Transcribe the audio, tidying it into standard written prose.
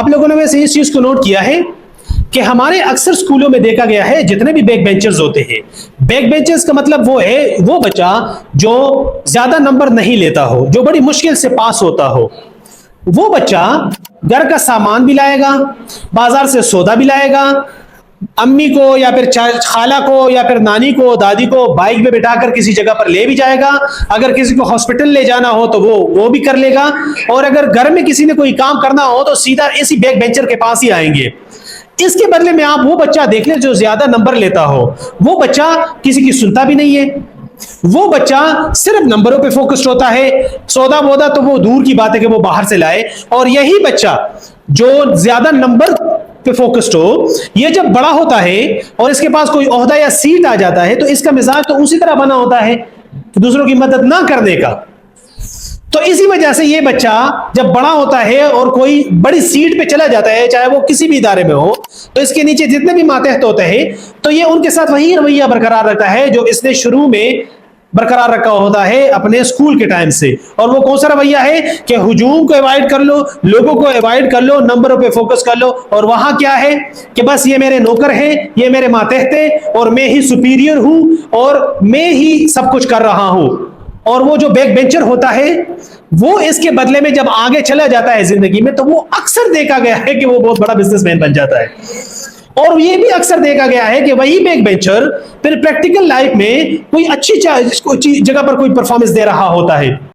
आप लोगों ने वैसे इस चीज को नोट किया है कि हमारे अक्सर स्कूलों में देखा गया है जितने भी बैक बेंचर्स होते हैं, बैक बेंचर्स का मतलब वो है वो बच्चा जो ज्यादा नंबर नहीं लेता हो, जो बड़ी मुश्किल से पास होता हो। वो बच्चा घर का सामान भी लाएगा, बाजार से सौदा भी लाएगा, अम्मी को या फिर खाला को या फिर नानी को दादी को बाइक में बिठाकर किसी जगह पर ले भी जाएगा। अगर किसी को हॉस्पिटल ले जाना हो तो वो भी कर लेगा। और अगर घर में किसी ने कोई काम करना हो तो सीधा इसी बैक बेंचर के पास ही आएंगे। इसके बदले में आप वो बच्चा देख लें जो ज्यादा नंबर लेता हो। वो बच्चा किसी की सुनता भी नहीं है, वो बच्चा सिर्फ नंबरों पे फोकस्ड होता है। सौदा वोदा तो वो दूर की बात है कि वो बाहर से लाए। और यही बच्चा जो ज्यादा नंबर पे फोकस्ड हो, ये जब बड़ा होता है और इसके पास कोई ओहदा या सीट आ जाता है तो इसका मिजाज तो उसी तरह बना होता है कि दूसरों की मदद ना करने का। तो इसी वजह से ये बच्चा जब बड़ा होता है और कोई बड़ी सीट पे चला जाता है, चाहे वो किसी भी इदारे में हो, तो इसके नीचे जितने भी मातहत होते हैं तो ये उनके साथ वही रवैया बरकरार रखता है जो इसने शुरू में बरकरार रखा होता है अपने स्कूल के टाइम से। और वो कौन सा रवैया है कि हुजूम को अवॉइड कर लो, लोगों को अवॉइड कर लो, नंबरों पे फोकस कर लो। और वहां क्या है कि बस ये मेरे नौकर हैं, ये मेरे मातहत हैं और मैं ही सुपीरियर हूं और मैं ही सब कुछ कर रहा हूं। और वो जो बैक बेंचर होता है वो इसके बदले में जब आगे चला जाता है जिंदगी में तो वो अक्सर देखा गया है कि वो बहुत बड़ा बिजनेसमैन बन जाता है। और ये भी अक्सर देखा गया है कि वही बैक बेंचर फिर प्रैक्टिकल लाइफ में कोई अच्छी जगह पर कोई परफॉर्मेंस दे रहा होता है।